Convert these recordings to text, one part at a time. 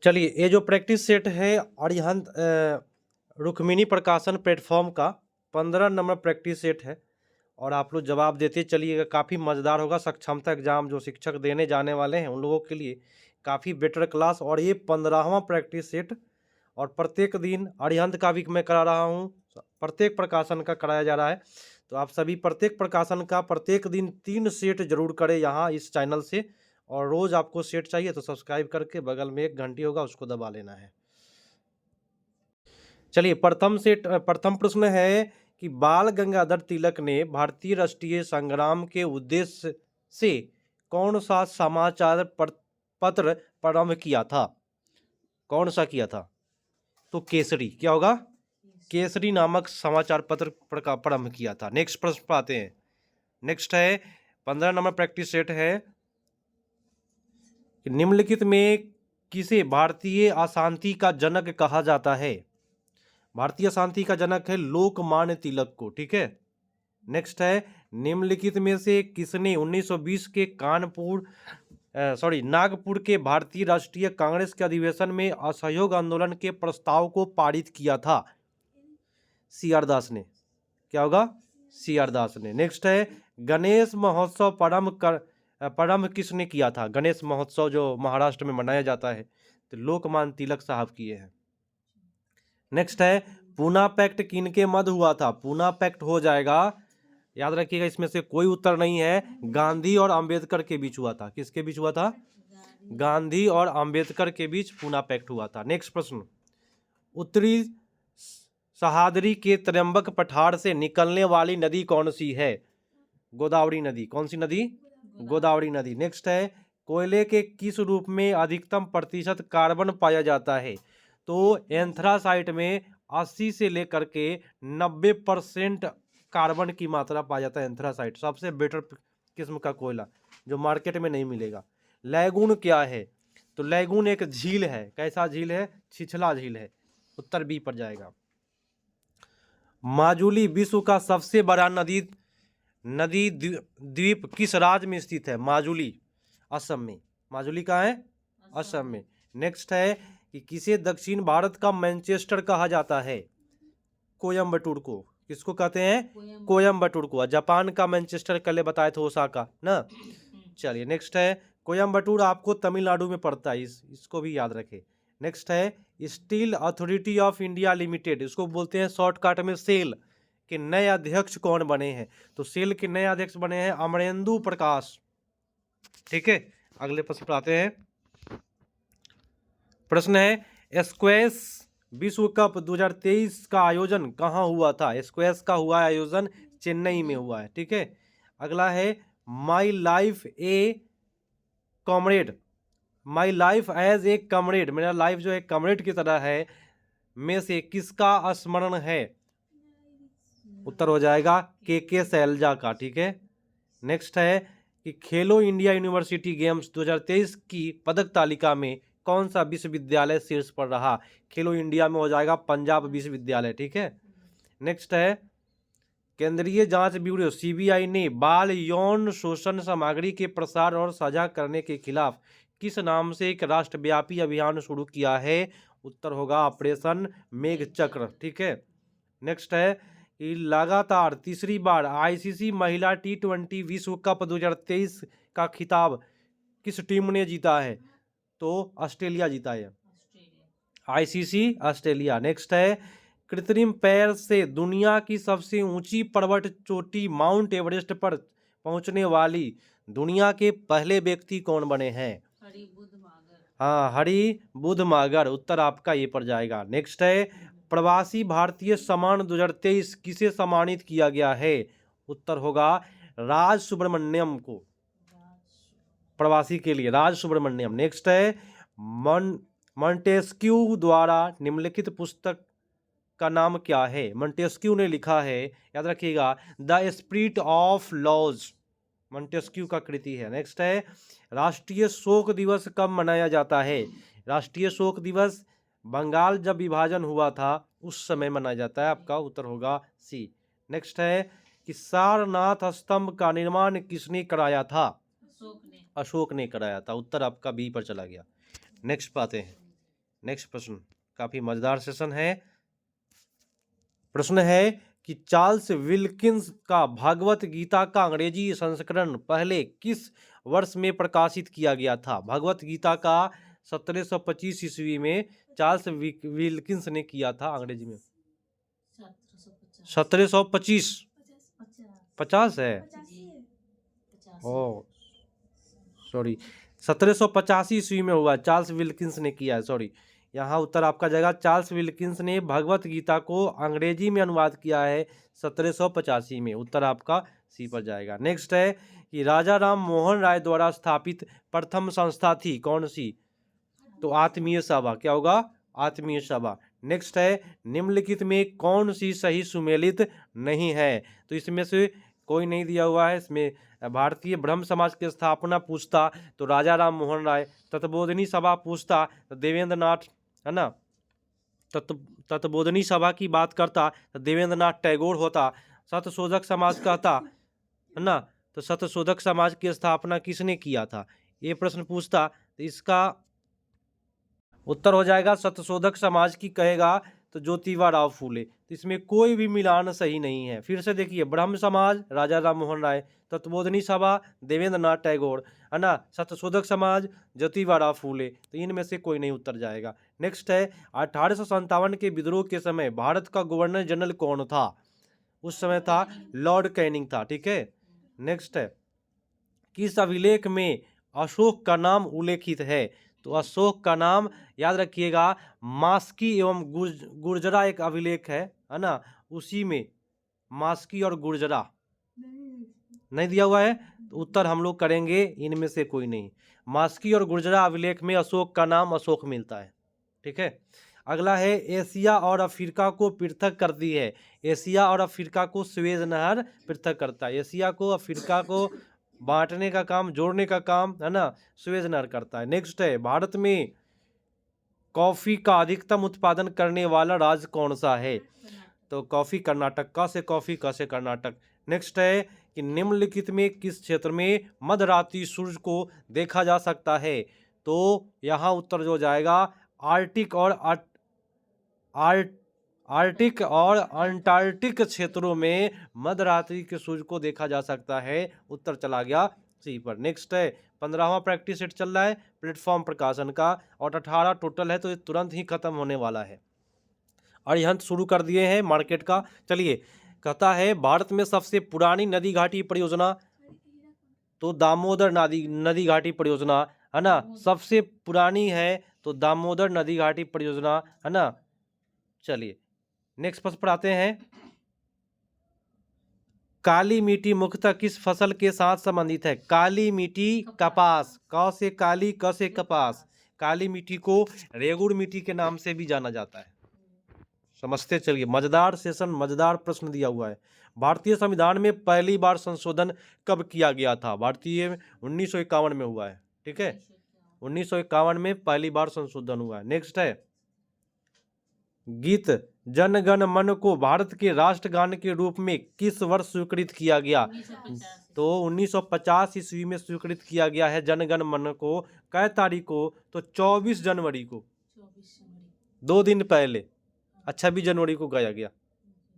चलिए, ये जो प्रैक्टिस सेट है अरिहंत रुक्मिणी प्रकाशन प्लेटफॉर्म का 15 नंबर प्रैक्टिस सेट है और आप लोग जवाब देते चलिएगा। काफ़ी मज़ेदार होगा। सक्षमता एग्जाम जो शिक्षक देने जाने वाले हैं उन लोगों के लिए काफ़ी बेटर क्लास। और ये 15वां प्रैक्टिस सेट और प्रत्येक दिन अरिहंत का भी मैं करा रहा हूँ, प्रत्येक प्रकाशन का कराया जा रहा है। तो आप सभी प्रत्येक प्रकाशन का प्रत्येक दिन 3 सेट जरूर करें यहाँ इस चैनल से। और रोज़ आपको सेट चाहिए तो सब्सक्राइब करके बगल में एक घंटी होगा उसको दबा लेना है। चलिए, प्रथम प्रश्न है कि बाल गंगाधर तिलक ने भारतीय राष्ट्रीय संग्राम के उद्देश्य से कौन सा समाचार पत्र प्रारंभ किया था? कौन सा किया था? तो केसरी। क्या होगा? केसरी नामक समाचार पत्र प्रारंभ किया था। नेक्स्ट प्रश्न पर आते हैं। नेक्स्ट है 15 नंबर प्रैक्टिस सेट है। निम्नलिखित में किसे भारतीय अशांति का जनक कहा जाता है? भारतीय अशांति का जनक है लोकमान्य तिलक को। ठीक है। नेक्स्ट है निम्नलिखित में से किसने 1920 के नागपुर के भारतीय राष्ट्रीय कांग्रेस के अधिवेशन में असहयोग आंदोलन के प्रस्ताव को पारित किया था? सी.आर. दास ने। क्या होगा? सी.आर. दास ने। नेक्स्ट है गणेश महोत्सव प्रारंभ किसने किया था? गणेश महोत्सव जो महाराष्ट्र में मनाया जाता है तो लोकमान्य तिलक साहब किए हैं। नेक्स्ट है पूना पैक्ट किनके मध्य हुआ था? पूना पैक्ट हो जाएगा, याद रखिएगा, इसमें से कोई उत्तर नहीं है। गांधी और अंबेडकर के बीच हुआ था। किसके बीच हुआ था? गांधी और अंबेडकर के बीच पूना पैक्ट हुआ था। नेक्स्ट प्रश्न, उत्तरी सहादरी के त्र्यंबक पठार से निकलने वाली नदी कौन सी है? गोदावरी नदी। कौन सी नदी? गोदावरी नदी। नेक्स्ट है कोयले के किस रूप में अधिकतम प्रतिशत कार्बन पाया जाता है? तो एंथ्रासाइट में 80 से लेकर के 90% कार्बन की मात्रा पाया जाता है। एंथ्रासाइट सबसे बेटर किस्म का कोयला जो मार्केट में नहीं मिलेगा। लैगून क्या है? तो लैगून एक झील है। कैसा झील है? छिछला झील है। उत्तर बी पर जाएगा। माजुली विश्व का सबसे बड़ा नदी द्वीप किस राज्य में स्थित है? माजुली असम में। माजुली कहाँ है? असम में। नेक्स्ट है कि किसे दक्षिण भारत का मैनचेस्टर कहा जाता है? कोयम्बटूर को। किसको कहते हैं? कोयम्बटूर को। जापान का मैनचेस्टर कल बताए थे, ओसाका ना। चलिए, नेक्स्ट है कोयम्बटूर आपको तमिलनाडु में पड़ता है, इसको भी याद रखें। नेक्स्ट है steel authority of India limited, इसको बोलते हैं शॉर्टकट में सेल, के नए अध्यक्ष कौन बने हैं? तो सेल के नए अध्यक्ष बने हैं अमरेंदु प्रकाश। ठीक है, अगले प्रश्न पर आते हैं। प्रश्न है स्क्वैश विश्व कप 2023 का आयोजन कहाँ हुआ था? स्क्वैश का हुआ आयोजन चेन्नई में हुआ है। ठीक है। अगला है my life a comrade, my life as a comrade, मेरा लाइफ जो है कॉमरेड की तरह है, में से किसका स्मरण है? उत्तर हो जाएगा के शैलजा का। ठीक है। नेक्स्ट है कि खेलो इंडिया यूनिवर्सिटी गेम्स 2023 की पदक तालिका में कौन सा विश्वविद्यालय शीर्ष पर रहा? खेलो इंडिया में हो जाएगा पंजाब विश्वविद्यालय। ठीक है। नेक्स्ट है केंद्रीय जांच ब्यूरो सीबीआई ने बाल यौन शोषण सामग्री के प्रसार और साझा करने के खिलाफ किस नाम से एक राष्ट्रव्यापी अभियान शुरू किया है? उत्तर होगा ऑपरेशन मेघचक्र। ठीक है। नेक्स्ट है कि लगातार तीसरी बार आईसीसी महिला T20 विश्व कप 2023 का खिताब किस टीम ने जीता है? तो ऑस्ट्रेलिया जीता है। ICC Australia. नेक्स्ट है कृत्रिम पैर से दुनिया की सबसे ऊंची पर्वत चोटी माउंट एवरेस्ट पर पहुंचने वाली दुनिया के पहले व्यक्ति कौन बने हैं? हाँ, हरि बुध मागर। उत्तर आपका ये पर जाएगा। नेक्स्ट है प्रवासी भारतीय सम्मान 2023 किसे सम्मानित किया गया है? उत्तर होगा राज सुब्रमण्यम को, प्रवासी के लिए राज सुब्रमण्यम। नेक्स्ट है मॉन्टेस्क्यू द्वारा निम्नलिखित पुस्तक का नाम क्या है? मॉन्टेस्क्यू ने लिखा है, याद रखिएगा, the spirit of laws, Montesquieu का कृति है। नेक्स्ट है राष्ट्रीय शोक दिवस कब मनाया जाता है? राष्ट्रीय शोक दिवस बंगाल जब विभाजन हुआ था उस समय मनाया जाता है। आपका उत्तर होगा सी। नेक्स्ट है कि सारनाथ स्तंभ का निर्माण किसने कराया था? अशोक ने कराया था। उत्तर आपका बी पर चला गया। नेक्स्ट पाते हैं। नेक्स्ट प्रश्न, काफी मजेदार सेशन है। प्रश्न है कि चार्ल्स विल्किंस का भागवत गीता का अंग्रेजी संस्करण पहले किस वर्ष में प्रकाशित किया गया था? भागवत गीता का 1725 ईस्वी में चार्ल्स विल्किंस ने किया था अंग्रेजी में। 1725 50 है, ओ सॉरी, 1785 ईस्वी में हुआ, चार्ल्स विल्किंस ने किया है, सॉरी। यहाँ उत्तर आपका जाएगा, चार्ल्स विल्किंस ने भगवत गीता को अंग्रेजी में अनुवाद किया है 1785 में। उत्तर आपका सी पर जाएगा। नेक्स्ट है कि राजा राम मोहन राय द्वारा स्थापित प्रथम संस्था थी, कौन सी? तो आत्मीय सभा। क्या होगा? आत्मीय सभा। नेक्स्ट है निम्नलिखित में कौन सी सही सुमेलित नहीं है? तो इसमें से कोई नहीं दिया हुआ है। इसमें भारतीय ब्रह्म समाज की स्थापना पूछता तो राजा राम मोहन राय, तत्वबोधिनी सभा पूछता तो देवेंद्र नाथ, है ना, तत्वबोधिनी सभा की बात करता तो देवेंद्र नाथ टैगोर होता। सत्यशोधक समाज कहता, है ना, तो सत्यशोधक समाज की स्थापना किसने किया था? ये प्रश्न पूछता तो इसका उत्तर हो जाएगा सत्यशोधक समाज की कहेगा तो ज्योतिबा राव फूले। तो इसमें कोई भी मिलान सही नहीं है। फिर से देखिए, ब्रह्म समाज राजा राम मोहन राय, तत्वबोधिनी सभा देवेंद्र नाथ टैगोर, है ना, सत्यशोधक समाज ज्योतिबा राव फूले। तो इनमें से कोई नहीं उत्तर जाएगा। नेक्स्ट है 1857 के विद्रोह के समय भारत का गवर्नर जनरल कौन था? उस समय था लॉर्ड कैनिंग था। ठीक है। नेक्स्ट है किस अभिलेख में अशोक का नाम उल्लेखित है? तो अशोक का नाम याद रखिएगा, मास्की एवं गुर्जरा एक अभिलेख है ना, उसी में मास्की और गुर्जरा नहीं दिया हुआ है। तो उत्तर हम लोग करेंगे इनमें से कोई नहीं। मास्की और गुर्जरा अभिलेख में अशोक का नाम अशोक मिलता है। ठीक है। अगला है एशिया और अफ्रीका को पृथक करती है। एशिया और अफ्रीका को स्वेज नहर पृथक करता है। एशिया को अफ्रीका को बांटने का काम, जोड़ने का काम, है ना, स्वेज नहर करता है। नेक्स्ट है भारत में कॉफी का अधिकतम उत्पादन करने वाला राज्य कौन सा है? तो कॉफी कर्नाटक। का से कॉफी, का से कर्नाटक। नेक्स्ट है कि निम्नलिखित में किस क्षेत्र में मध्यरात्रि सूर्य को देखा जा सकता है? तो यहाँ उत्तर जो जाएगा आर्टिक और अंटार्कटिक क्षेत्रों में मध्यरात्रि के सूर्य को देखा जा सकता है। उत्तर चला गया सी पर। नेक्स्ट है 15वां प्रैक्टिस सेट चल रहा है प्लेटफॉर्म प्रकाशन का, और 18 टोटल है, तो ये तुरंत ही खत्म होने वाला है। अरिहंत शुरू कर दिए हैं मार्केट का। चलिए, कहता है भारत में सबसे पुरानी नदी घाटी परियोजना, तो दामोदर नदी घाटी परियोजना, है ना, सबसे पुरानी है तो दामोदर नदी घाटी परियोजना, है ना। चलिए नेक्स्ट प्रश्न पर आते हैं। काली मिट्टी मुख्यतः किस फसल के साथ संबंधित है? काली मिट्टी कपास। क से काली, क से कपास। काली मिट्टी को रेगुड़ मिट्टी के नाम से भी जाना जाता है। समझते चलिए, मजेदार सेशन, मजेदार प्रश्न दिया हुआ है। भारतीय संविधान में पहली बार संशोधन कब किया गया था? भारतीय 1951 में हुआ है। ठीक है, 1951 में पहली बार संशोधन हुआ है। नेक्स्ट है गीत जन गण मन को भारत के राष्ट्रगान के रूप में किस वर्ष स्वीकृत किया गया? तो 1950 ईस्वी में स्वीकृत किया गया है जन गण मन को। कै तारीख को? तो 24 जनवरी को, 2 दिन पहले, 26 जनवरी को गाया गया।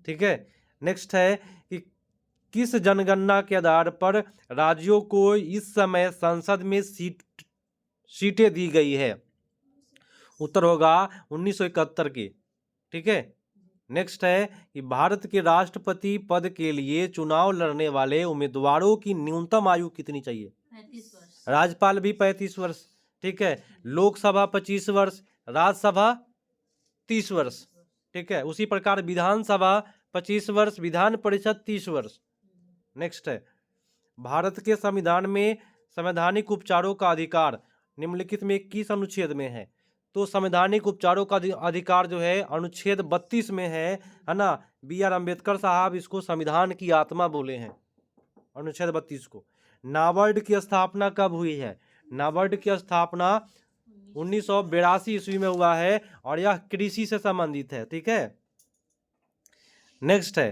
ठीक है। नेक्स्ट है कि किस जनगणना के आधार पर राज्यों को इस समय संसद में सीटें दी गई है? उत्तर होगा 1971 के। ठीक है। नेक्स्ट है कि भारत के राष्ट्रपति पद के लिए चुनाव लड़ने वाले उम्मीदवारों की न्यूनतम आयु कितनी चाहिए? 35 वर्ष। राज्यपाल भी 35 वर्ष। ठीक है। लोकसभा 25 वर्ष, राज्यसभा 30 वर्ष। ठीक है। उसी प्रकार विधानसभा 25 वर्ष, विधान परिषद 30 वर्ष। नेक्स्ट है भारत के संविधान में संवैधानिक उपचारों का अधिकार निम्नलिखित में किस अनुच्छेद में है? तो संवैधानिक उपचारों का अधिकार जो है अनुच्छेद 32 में है ना। बी.आर. अम्बेडकर साहब इसको संविधान की आत्मा बोले हैं, अनुच्छेद 32 को। नाबार्ड की स्थापना कब हुई है? नाबार्ड की स्थापना 1982 ईस्वी में हुआ है और यह कृषि से संबंधित है। ठीक है। नेक्स्ट है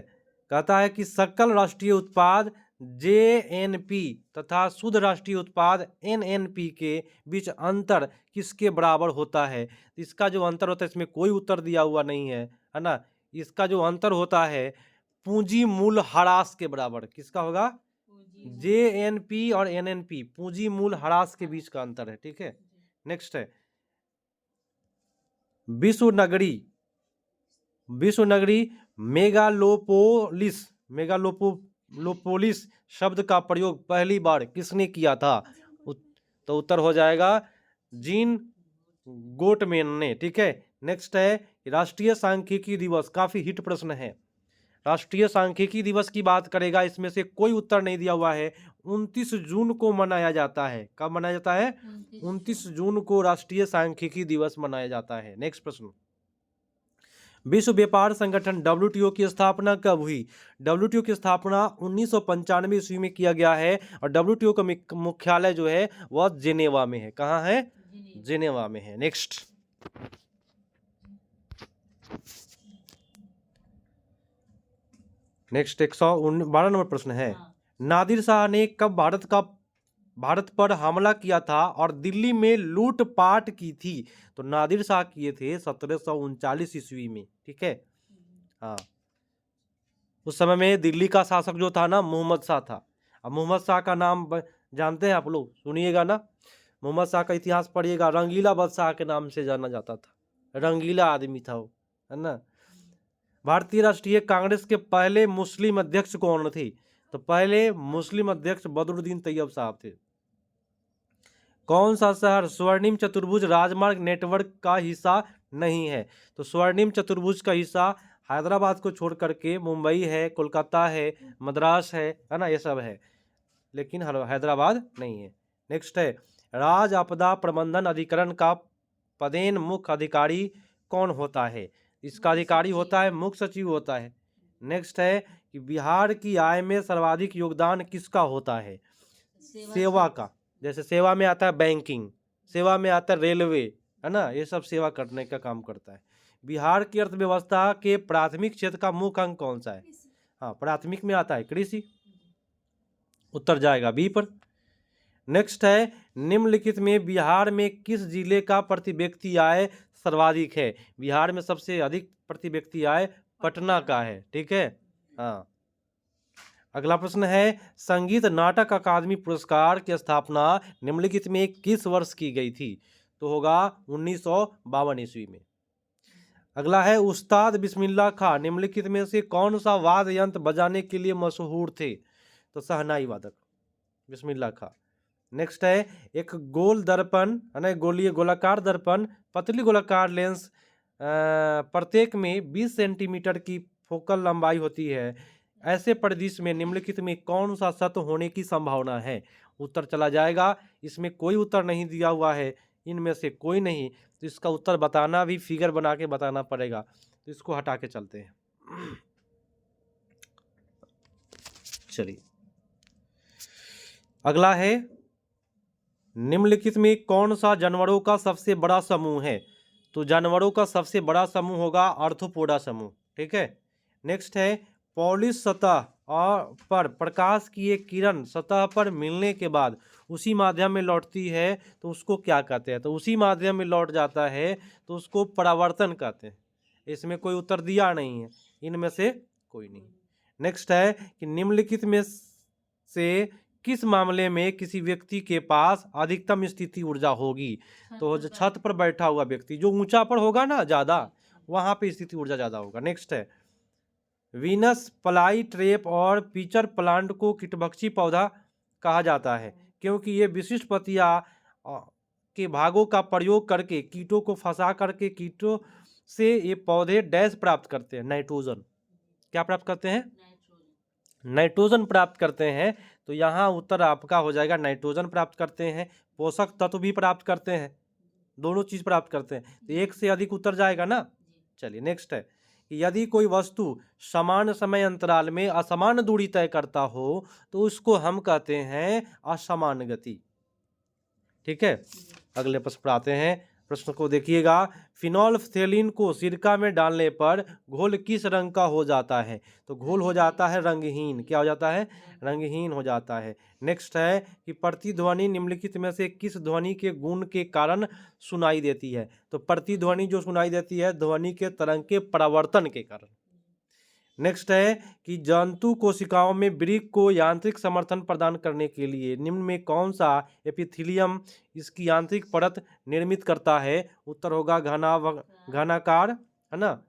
कहता है कि सकल राष्ट्रीय उत्पाद JNP तथा शुद्ध राष्ट्रीय उत्पाद NNP के बीच अंतर किसके बराबर होता है? इसका जो अंतर होता है, इसमें कोई उत्तर दिया हुआ नहीं है ना। इसका जो अंतर होता है पूंजी मूल्य ह्रास के बराबर। किसका होगा? JNP और NNP, पूंजी मूल्य ह्रास के बीच का अंतर है। ठीक है, नेक्स्ट है विश्व नगरी मेगालोपोलिस शब्द का प्रयोग पहली बार किसने किया था? तो उत्तर हो जाएगा जीन गोटमेन ने। ठीक है, नेक्स्ट है राष्ट्रीय सांख्यिकी दिवस, काफी हिट प्रश्न है। राष्ट्रीय सांख्यिकी दिवस की बात करेगा, इसमें से कोई उत्तर नहीं दिया हुआ है। 29 जून को मनाया जाता है। कब मनाया जाता है? 29 जून को राष्ट्रीय सांख्यिकी दिवस मनाया जाता है। नेक्स्ट प्रश्न, विश्व व्यापार संगठन WTO की स्थापना कब हुई? WTO की स्थापना 1995 ईस्वी में किया गया है और WTO का मुख्यालय जो है वह जेनेवा में है। कहाँ है? जेनेवा में है। नेक्स्ट, नेक्स्ट 112 नंबर प्रश्न है, नादिर शाह ने कब भारत पर हमला किया था और दिल्ली में लूटपाट की थी? तो नादिर शाह किए थे 1739 ईस्वी में। ठीक है, हाँ, उस समय में दिल्ली का शासक जो था ना मोहम्मद शाह था। अब मोहम्मद शाह का नाम जानते हैं आप लोग, सुनिएगा ना, मोहम्मद शाह का इतिहास पढ़िएगा। रंगीला बादशाह के नाम से जाना जाता था, रंगीला आदमी था वो, है ना। भारतीय राष्ट्रीय कांग्रेस के पहले मुस्लिम अध्यक्ष कौन थे? तो पहले मुस्लिम अध्यक्ष बदरुद्दीन तैयब साहब थे। कौन सा शहर स्वर्णिम चतुर्भुज राजमार्ग नेटवर्क का हिस्सा नहीं है? तो स्वर्णिम चतुर्भुज का हिस्सा हैदराबाद को छोड़ करके मुंबई है, कोलकाता है, मद्रास है ना, ये सब है, लेकिन हैदराबाद नहीं है। नेक्स्ट है राज आपदा प्रबंधन अधिकरण का पदेन मुख्य अधिकारी कौन होता है? इसका अधिकारी होता है मुख्य सचिव होता है। नेक्स्ट है कि बिहार की आय में सर्वाधिक योगदान किसका होता है? सेवा का। जैसे सेवा में आता है बैंकिंग, सेवा में आता है रेलवे, है ना, ये सब सेवा करने का काम करता है। बिहार की अर्थव्यवस्था के प्राथमिक क्षेत्र का मुख्य अंग कौन सा है? हाँ, प्राथमिक में आता है कृषि। उत्तर जाएगा बी पर। नेक्स्ट है निम्नलिखित में बिहार में किस जिले का प्रति व्यक्ति आय सर्वाधिक है? बिहार में सबसे अधिक प्रति व्यक्ति आय पटना का है। ठीक है, हाँ। अगला प्रश्न है संगीत नाटक अकादमी पुरस्कार की स्थापना निम्नलिखित में किस वर्ष की गई थी? तो होगा 1952 ईस्वी में। अगला है उस्ताद बिस्मिल्लाह खां निम्नलिखित में से कौन सा वाद्य यंत्र बजाने के लिए मशहूर थे? तो शहनाई वादक बिस्मिल्लाह खां। नेक्स्ट है एक गोल दर्पण, है ना, गोलाकार दर्पण, पतली गोलाकार लेंस, प्रत्येक में 20 सेंटीमीटर की फोकल लंबाई होती है। ऐसे परिदृश्य में निम्नलिखित में कौन सा सत्य होने की संभावना है? उत्तर चला जाएगा, इसमें कोई उत्तर नहीं दिया हुआ है, इनमें से कोई नहीं, तो इसका उत्तर बताना भी फिगर बना के बताना पड़ेगा, तो इसको हटा के चलते हैं। चलिए, अगला है निम्नलिखित में कौन सा जानवरों का सबसे बड़ा समूह है? तो जानवरों का सबसे बड़ा समूह होगा आर्थ्रोपोडा समूह। ठीक है, नेक्स्ट है पॉलिश सतह पर प्रकाश की एक किरण सतह पर मिलने के बाद उसी माध्यम में लौटती है तो उसको क्या कहते हैं? तो उसी माध्यम में लौट जाता है तो उसको परावर्तन कहते हैं। इसमें कोई उत्तर दिया नहीं है, इनमें से कोई नहीं। नेक्स्ट है कि निम्नलिखित में से किस मामले में किसी व्यक्ति के पास अधिकतम स्थिति ऊर्जा होगी? तो जो छत पर बैठा हुआ व्यक्ति, जो ऊंचा पर होगा ना ज्यादा, वहां पे स्थिति ऊर्जा ज्यादा होगा। नेक्स्ट है वीनस फ्लाई ट्रैप और पीचर प्लांट को कीटभक्षी पौधा कहा जाता है क्योंकि ये विशिष्ट पत्तियां के भागों का प्रयोग करके कीटों को फंसा करके कीटों से ये पौधे डैश प्राप्त करते हैं, नाइट्रोजन। क्या प्राप्त करते हैं? नाइट्रोजन प्राप्त करते हैं। तो यहाँ उत्तर आपका हो जाएगा नाइट्रोजन प्राप्त करते हैं, पोषक तत्व भी प्राप्त करते हैं, दोनों चीज प्राप्त करते हैं, तो एक से अधिक उत्तर जाएगा ना। चलिए, नेक्स्ट है यदि कोई वस्तु समान समय अंतराल में असमान दूरी तय करता हो तो उसको हम कहते हैं असमान गति। ठीक है, अगले प्रश्न पर आते हैं। प्रश्न को देखिएगा, फिनोल्फ्थेलिन को सिरका में डालने पर घोल किस रंग का हो जाता है? तो घोल हो जाता है रंगहीन। क्या हो जाता है? रंगहीन हो जाता है। नेक्स्ट है कि प्रतिध्वनि निम्नलिखित में से किस ध्वनि के गुण के कारण सुनाई देती है? तो प्रतिध्वनि जो सुनाई देती है ध्वनि के तरंग के परावर्तन के कारण। नेक्स्ट है कि जंतु कोशिकाओं में वृक्क को यांत्रिक समर्थन प्रदान करने के लिए निम्न में कौन सा एपिथेलियम इसकी यांत्रिक परत निर्मित करता है? उत्तर होगा घनाकार, है ना।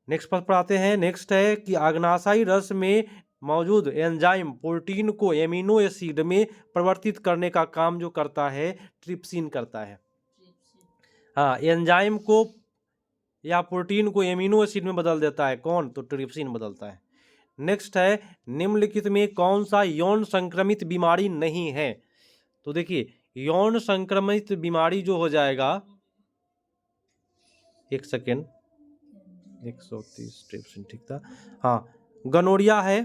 नेक्स्ट पर पढ़ाते हैं। नेक्स्ट है कि अग्नाशयी रस में मौजूद एंजाइम प्रोटीन को एमिनो एसिड में परिवर्तित करने का काम जो करता है ट्रिप्सिन करता है। हाँ, एंजाइम को या प्रोटीन को एमिनो एसिड में बदल देता है कौन? तो ट्रिप्सिन बदलता है। नेक्स्ट है निम्नलिखित में कौन सा यौन संक्रमित बीमारी नहीं है? तो देखिए यौन संक्रमित बीमारी जो हो जाएगा, एक सेकेंड, 130 ट्रिप्सिन ठीक था। हाँ, गनोरिया है,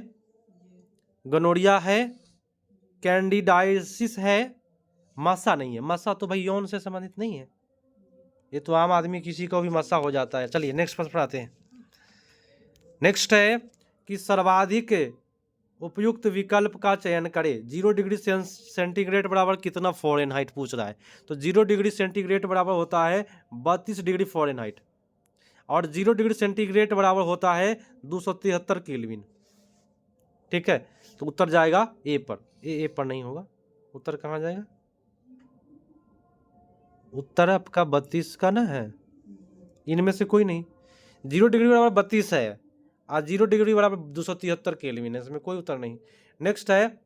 गनोरिया है, कैंडिडाइसिस है, मस्सा नहीं है। मस्सा तो भाई यौन से संबंधित नहीं है, ये तो आम आदमी किसी को भी मस्सा हो जाता है। चलिए नेक्स्ट पर पढ़ाते हैं। नेक्स्ट है कि सर्वाधिक उपयुक्त विकल्प का चयन करें। 0 डिग्री सेंटीग्रेड बराबर कितना फ़ारेनहाइट पूछ रहा है? तो 0 डिग्री सेंटीग्रेड बराबर होता है 32 डिग्री फ़ारेनहाइट, और 0 डिग्री सेंटीग्रेड बराबर होता है 273 केल्विन। ठीक है, तो उत्तर जाएगा ए पर। ए पर नहीं होगा, उत्तर कहाँ जाएगा? उत्तर आपका 32 का ना है, इनमें से कोई नहीं। 0 डिग्री बराबर 32 है और 0 डिग्री बराबर 273 केल्विन है, इसमें कोई उत्तर नहीं। नेक्स्ट है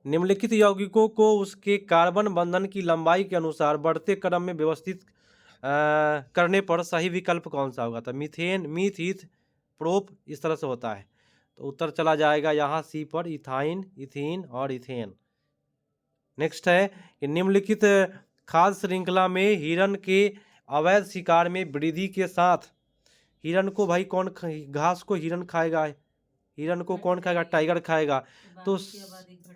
निम्नलिखित यौगिकों को उसके कार्बन बंधन की लंबाई के अनुसार बढ़ते क्रम में व्यवस्थित करने पर सही विकल्प कौन सा होगा? तो मीथेन, मीथ, ईथ, प्रोप, इस तरह से होता है। तो उत्तर चला जाएगा यहाँ सी पर, इथाइन, इथीन और इथेन। नेक्स्ट है कि निम्नलिखित खाद्य श्रृंखला में हिरण के अवैध शिकार में वृद्धि के साथ हिरण को भाई कौन घास को हिरण खाएगा? हिरण को कौन खाएगा? टाइगर खाएगा। तो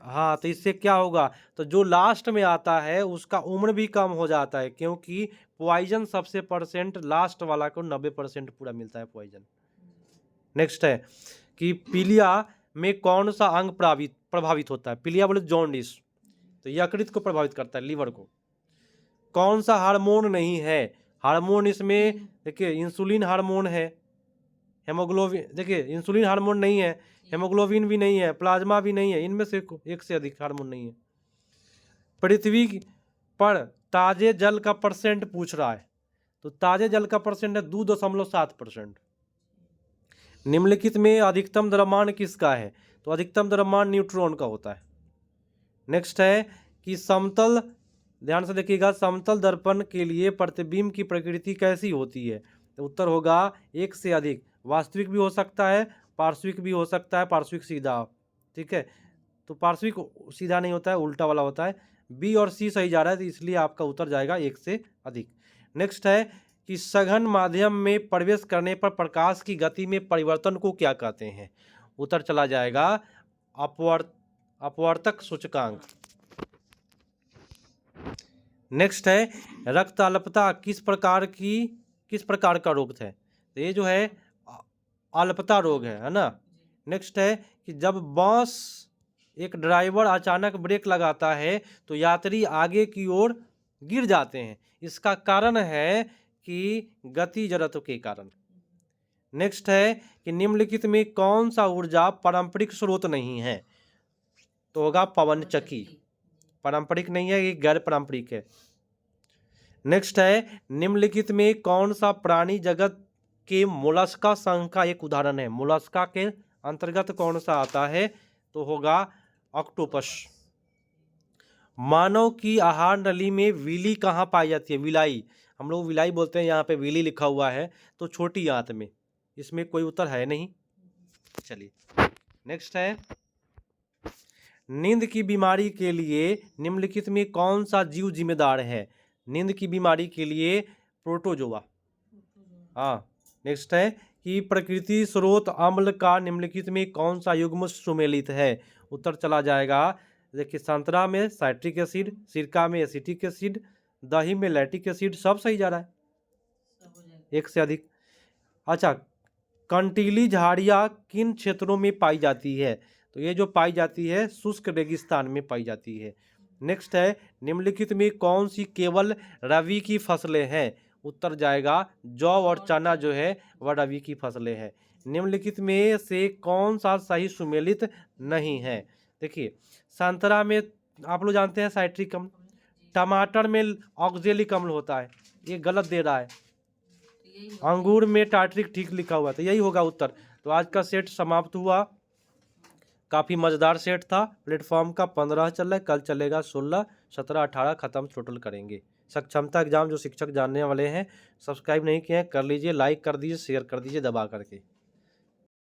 हाँ, तो इससे क्या होगा? तो जो लास्ट में आता है उसका उम्र भी कम हो जाता है, क्योंकि पॉइजन सबसे परसेंट लास्ट वाला को 90% पूरा मिलता है पॉइजन। नेक्स्ट है कि पीलिया में कौन सा अंग प्रभावित होता है? पीलिया बोले जॉन्डिस, तो यकृत को प्रभावित करता है, लीवर को। कौन सा हार्मोन नहीं है? हार्मोन इसमें देखिए इंसुलिन हार्मोन है, हेमोग्लोबिन, देखिए इंसुलिन हार्मोन नहीं है, हेमोग्लोबिन भी नहीं है, प्लाज्मा भी नहीं है, इनमें से एक से अधिक हार्मोन नहीं है। पृथ्वी पर ताजे जल का परसेंट पूछ रहा है, तो ताजे जल का परसेंट है 2.7%। निम्नलिखित में अधिकतम द्रव्यमान किसका है? तो अधिकतम द्रव्यमान न्यूट्रॉन का होता है। नेक्स्ट है कि समतल, ध्यान से देखिएगा, समतल दर्पण के लिए प्रतिबिंब की प्रकृति कैसी होती है? तो उत्तर होगा एक से अधिक। वास्तविक भी हो सकता है, पार्श्विक भी हो सकता है, पार्श्विक सीधा। ठीक है, तो पार्श्विक सीधा नहीं होता है, उल्टा वाला होता है। बी और सी सही जा रहा है, तो इसलिए आपका उत्तर जाएगा एक से अधिक। नेक्स्ट है कि सघन माध्यम में प्रवेश करने पर प्रकाश की गति में परिवर्तन को क्या कहते हैं? उत्तर चला जाएगा अपवर्तक सूचकांक। नेक्स्ट है रक्त अल्पता किस प्रकार का रोग है? तो ये जो है अल्पता रोग है ना। नेक्स्ट है कि जब बस एक ड्राइवर अचानक ब्रेक लगाता है तो यात्री आगे की ओर गिर जाते हैं, इसका कारण है कि गति जड़त्व के कारण। नेक्स्ट है कि निम्नलिखित में कौन सा ऊर्जा पारंपरिक स्रोत नहीं है? तो होगा पवन चक्की, पारंपरिक नहीं है, ये गैर पारंपरिक है। नेक्स्ट है निम्नलिखित में कौन सा प्राणी जगत के मोलस्का संघ का एक उदाहरण है? मोलस्का के अंतर्गत कौन सा आता है? तो होगा ऑक्टोपस। मानव की आहार नली में विली कहाँ पाई जाती है? विलाई, हम लोग विलाई बोलते हैं, यहाँ पे विली लिखा हुआ है, तो छोटी आंत में। इसमें कोई उत्तर है नहीं। चलिए नेक्स्ट है नींद की बीमारी के लिए निम्नलिखित में कौन सा जीव जिम्मेदार है? नींद की बीमारी के लिए प्रोटोजोआ। हाँ। नेक्स्ट है कि प्रकृति स्रोत अम्ल का निम्नलिखित में कौन सा युग्म सुमेलित है? उत्तर चला जाएगा, देखिए संतरा में साइट्रिक एसिड, सिरका में एसिटिक एसिड, दही में लैक्टिक एसिड, सब सही जा रहा है, एक से अधिक। अच्छा, कंटीली झाड़ियाँ किन क्षेत्रों में पाई जाती है? तो ये जो पाई जाती है शुष्क रेगिस्तान में पाई जाती है। नेक्स्ट है, निम्नलिखित में कौन सी केवल रबी की फसलें हैं? उत्तर जाएगा जौ और चना जो है वह रबी की फसलें हैं। निम्नलिखित में से कौन सा सही सुमेलित नहीं है? देखिए, संतरा में आप लोग जानते हैं साइट्रिक अम्ल, टमाटर में ऑक्जेलिक अम्ल होता है, ये गलत दे रहा है। अंगूर में टार्ट्रिक ठीक लिखा हुआ था, यही होगा उत्तर। तो आज का सेट समाप्त हुआ, काफ़ी मज़ेदार सेट था। प्लेटफॉर्म का 15 चल रहा है, कल चलेगा 16, 17, 18 खत्म टोटल करेंगे। सक्षमता एग्जाम जो शिक्षक जानने वाले हैं, सब्सक्राइब नहीं किए हैं कर लीजिए, लाइक कर दीजिए, शेयर कर दीजिए दबा करके।